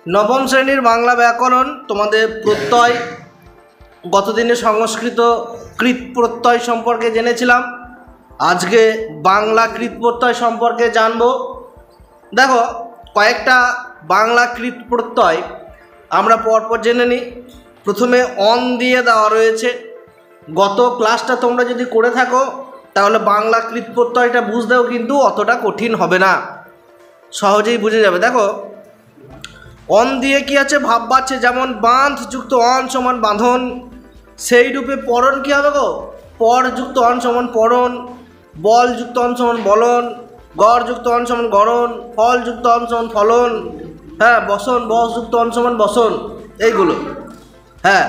নবম শ্রেণীর বাংলা ব্যাকরণ তোমাদের প্রত্যয় গতদিনে সংস্কৃত কৃত প্রত্যয় সম্পর্কে জেনেছিলাম। আজকে বাংলা কৃত প্রত্যয় সম্পর্কে জানব। দেখো, কয়েকটা বাংলা কৃত প্রত্যয় আমরা পরপর জেনে নিই। প্রথমে অন দিয়ে দেওয়া রয়েছে। গত ক্লাসটা তোমরা যদি করে থাকো তাহলে বাংলা কৃত প্রত্যয়টা বুঝতেও কিন্তু অতটা কঠিন হবে না, সহজেই বুঝে যাবে। দেখো, অন দিয়ে কি আছে? ভাব বাড়ছে, যেমন বাঁধ যুক্ত অন সমান বাঁধন। সেই রূপে পরন কি হবে গো? পর যুক্ত অন সমান পরন। বল যুক্ত অন সমান বলন। গড় যুক্ত অন সমান গড়ন। ফল যুক্ত অন সমান ফলন। হ্যাঁ, বসন বস যুক্ত অন সমান বসন। এইগুলো। হ্যাঁ,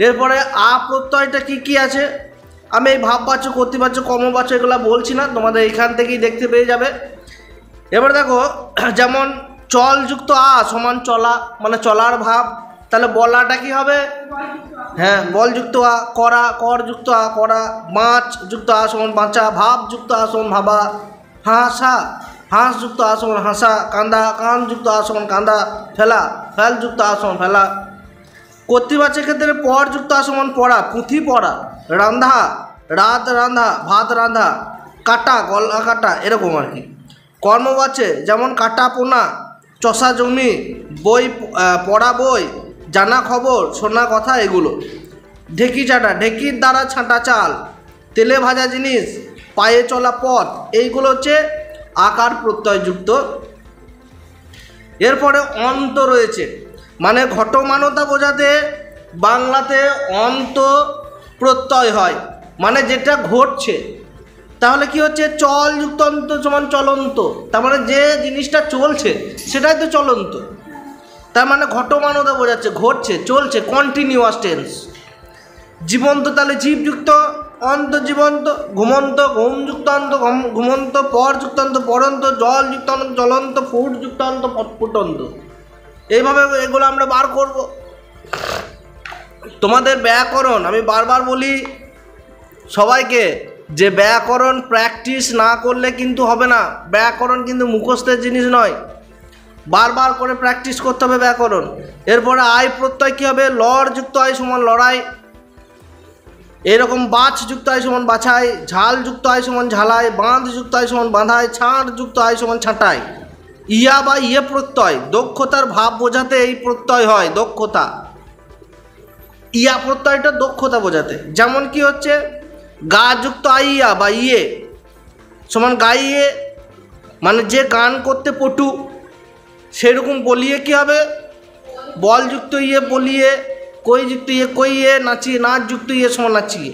এরপরে আ প্রত্যয়টা কি কি আছে? আমি এই ভাববাচক, কর্তৃবাচক, কর্মবাচক এগুলো বলছি না, তোমাদের এখান থেকেই দেখতে পেয়ে যাবে। এবার দেখো, যেমন চল যুক্ত আ সমান চলা, মানে চলার ভাব। তাহলে বলাটা কি হবে? হ্যাঁ, বল যুক্ত আ করা। কর যুক্ত আ করা। মাছ যুক্ত আ সমান বাঁচা। ভাব যুক্ত আ সমান ভাবা। হাসা, হাঁস যুক্ত আ সমান হাসা। কান্দা, কান যুক্ত আ সমান কান্দা। ফেলা, ফেল যুক্ত আ সমান ফেলা। কর্তৃবাচকের ক্ষেত্রে পর যুক্ত আ সমান পড়া, পুঁথি পড়া। রান্ধা, রাত রান্ধা, ভাত রান্ধা। কাটা, গলা কাটা, এরকম আর কি। কর্মবাচে যেমন কাটা পোনা, চষা জমি, বই পড়া বই, জানা খবর, শোনা কথা, এগুলো। ঢেকি চাটা, ঢেকির দ্বারা ছাঁটা চাল। তেলে ভাজা জিনিস, পায়ে চলা পথ, এইগুলো হচ্ছে আকার প্রত্যয়যুক্ত। এরপরে অন্ত রয়েছে, মানে ঘটমানতা বোঝাতে বাংলাতে অন্ত প্রত্যয় হয়, মানে যেটা ঘটছে। তাহলে কি হচ্ছে? চল যুক্ত অন্ত সমান চলন্ত, তার মানে যে জিনিসটা চলছে সেটাই তো চলন্ত। তার মানে ঘটমানতা বোঝাচ্ছে, ঘটছে, চলছে, কন্টিনিউয়াস টেন্স। জীবন্ত, তাহলে জীবযুক্ত অন্ত জীবন্ত। ঘুমন্ত, ঘুম যুক্ত অন্ত ঘুমন্ত। পর যুক্ত অন্ত পরন্ত। জল যুক্ত অন্ত জ্বলন্ত। ফুট যুক্ত অন্ত ফুটন্ত। এইভাবে এগুলো আমরা বার করব। তোমাদের ব্যাকরণ, আমি বারবার বলি সবাইকে যে ব্যাকরণ প্র্যাকটিস না করলে কিন্তু হবে না। ব্যাকরণ কিন্তু মুখস্থের জিনিস নয়, বারবার করে প্র্যাকটিস করতে হবে ব্যাকরণ। এরপরে আয় প্রত্যয় কী হবে? লড় যুক্ত আয় সমান লড়াই। এরকম বাছ যুক্ত আয় সমান বাছাই। ঝাল যুক্ত আয় সমান ঝালাই। বাঁধ যুক্ত আয় সমান বাঁধায়। ছাঁট যুক্ত আয় সমান ছাঁটাই। ইয়া বা ইয়ে প্রত্যয় দক্ষতার ভাব বোঝাতে এই প্রত্যয় হয়, দক্ষতা। ইয়া প্রত্যয়টা দক্ষতা বোঝাতে। যেমন কি হচ্ছে? গা যুক্ত আইয়া বা ইয়ে সমান গাইয়ে, মানে যে গান করতে পটু। সেরকম বলিয়ে কি হবে? বল যুক্ত ইয়ে বলিয়ে। কই যুক্ত ইয়ে কইয়ে। নাচিয়ে, নাচ যুক্ত ইয়ে সমান নাচিয়ে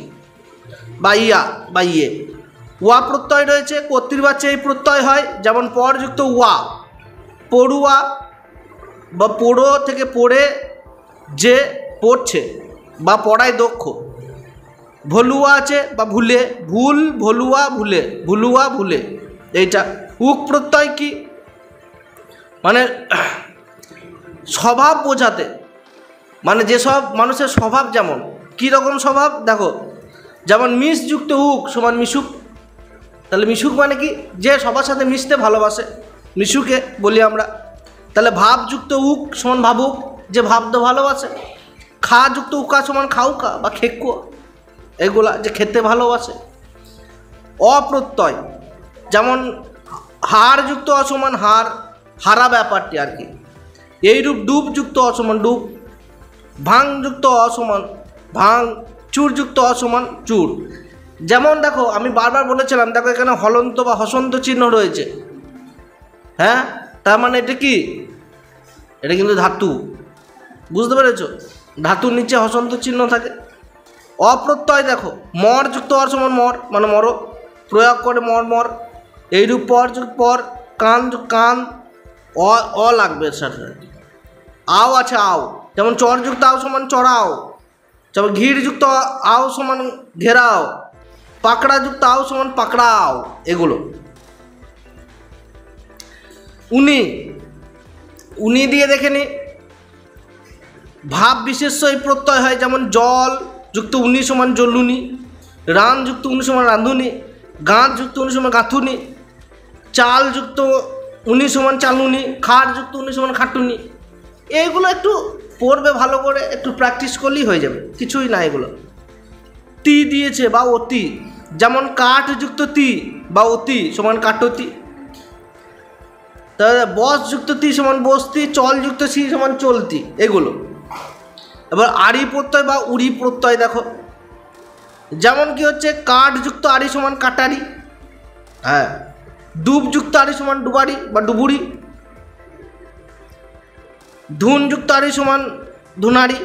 বা ইয়া বা ইয়ে। ওয়া প্রত্যয় রয়েছে, কর্তৃবাচ্যে এই প্রত্যয় হয়। যেমন পর যুক্ত ওয়া, পড়ুয়া বা পড়ো থেকে পড়ে যে পড়ছে বা পড়ায় দক্ষ। ভলুয়া আছে বা ভুলে, ভুল ভলুয়া ভুলে, ভুলুয়া ভুলে, এইটা। উক প্রত্যয় কি? মানে স্বভাব বোঝাতে, মানে যেসব মানুষের স্বভাব যেমন, কী রকম স্বভাব দেখো। যেমন মিশ যুক্ত উক সমান মিশুক। তাহলে মিশুক মানে কি? যে সবার সাথে মিশতে ভালোবাসে, মিশুকে বলি আমরা। তাহলে ভাব যুক্ত উক সমান ভাবুক, যে ভাবতে ভালোবাসে। খা যুক্ত উকা সমান খাউকা বা খেকুয়া, এগুলা যে খেতে ভালোবাসে। অপ্রত্যয় যেমন হার যুক্ত অসমান হার, হারা ব্যাপারটি আর কি। এইরূপ ডুব যুক্ত অসমান ডুব। ভাং যুক্ত অসমান ভাং। চুর যুক্ত অসমান চুর। যেমন দেখো, আমি বারবার বলেছিলাম, দেখো এখানে হলন্ত বা হসন্ত চিহ্ন রয়েছে। হ্যাঁ, তার মানে এটা কি? এটা কিন্তু ধাতু, বুঝতে পেরেছ? ধাতুর নিচে হসন্ত চিহ্ন থাকে। অপ্রত্যয় দেখো, মর যুক্ত অর সমান মর, মানে মর, প্রয়োগ করে মর মর। এইরূপ পর যুক্ত পর। কান কান, অ লাগবে এর সাথে। আও আছে আও, যেমন চর যুক্ত আও সমান চড়াও। যেমন ঘির যুক্ত আও সমান ঘেরাও। পাকড়া যুক্ত আও সমান পাকড়াও, এগুলো। উনি, উনি দিয়ে দেখে নি। ভাব বিশেষ্য এই প্রত্যয় হয়, যেমন জল যুক্ত উনি সমান জলুনি। রান যুক্ত উনি সমান রাঁধুনি। গাঁত যুক্ত উনি সমান গাঁথুনি। চাল যুক্ত উনি সমান চালুনি। খাট যুক্ত উনি সমান খাটুনি। এইগুলো একটু পড়বে ভালো করে, একটু প্র্যাকটিস করলেই হয়ে যাবে, কিছুই না এগুলো। তি দিয়েছে বা অতি, যেমন কাঠযুক্ত তি বা অতি সমান কাটতি, তাহলে বসযুক্ত তি সমান বস্তি, চলযুক্ত সি সমান চলতি, এগুলো। এবার আড়ি প্রত্যয় বা উড়ি প্রত্যয় দেখো, যেমন কি হচ্ছে কাঠযুক্ত আড়ি সমান কাটারি, হ্যাঁ, ডুবযুক্ত আড়ি সমান ডুবারি বা ডুবুরি, ধুনযুক্ত আড়ি সমান ধুনারি,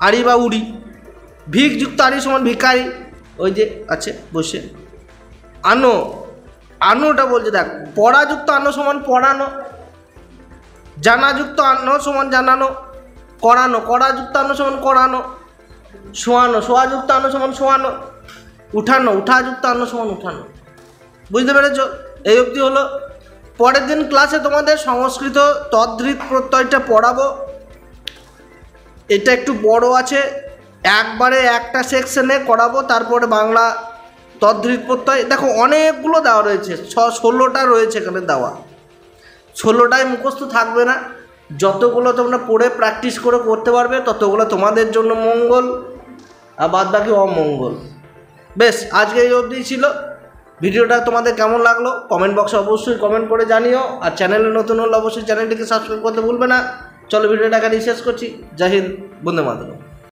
আড়ি বা উড়ি, ভিকযুক্ত আড়ি সমান ভিকারি, ওই যে আছে বসে। আনো, আনোটা বলছে দেখ, পড়াযুক্ত আনো সমান পড়ানো, জানাযুক্ত আনো সমান জানানো, করানো, করাযুক্ত আনো সমান করানো, শোয়ানো, শোয়াযুক্ত আনো সমান শোয়ানো, উঠানো, উঠাযুক্ত আনো সমান উঠানো। বুঝতে পেরেছ? এই অবধি হলো। পরের দিন ক্লাসে তোমাদের সংস্কৃত তদ্ধিত প্রত্যয়টা পড়াবো। এটা একটু বড় আছে, একবারে একটা সেকশনে করাবো, তারপরে বাংলা তদ্ধিত প্রত্যয়। দেখো অনেকগুলো দেওয়া রয়েছে, 16টা রয়েছে এখানে দেওয়া, 16টায় মুখস্থ থাকবে না। যতগুলো তোমরা পড়ে প্র্যাকটিস করে করতে পারবে ততগুলো তোমাদের জন্য মঙ্গল, আর বাদ বাকি অমঙ্গল। বেশ, আজকে এই অবধি ছিল। ভিডিওটা তোমাদের কেমন লাগলো কমেন্ট বক্সে অবশ্যই কমেন্ট করে জানিও, আর চ্যানেলে নতুন হলে অবশ্যই চ্যানেলটিকে সাবস্ক্রাইব করতে ভুলবে না। চলো ভিডিওটা এখানে শেষ করছি। জয় হিন্দ, বন্দে মাতরম।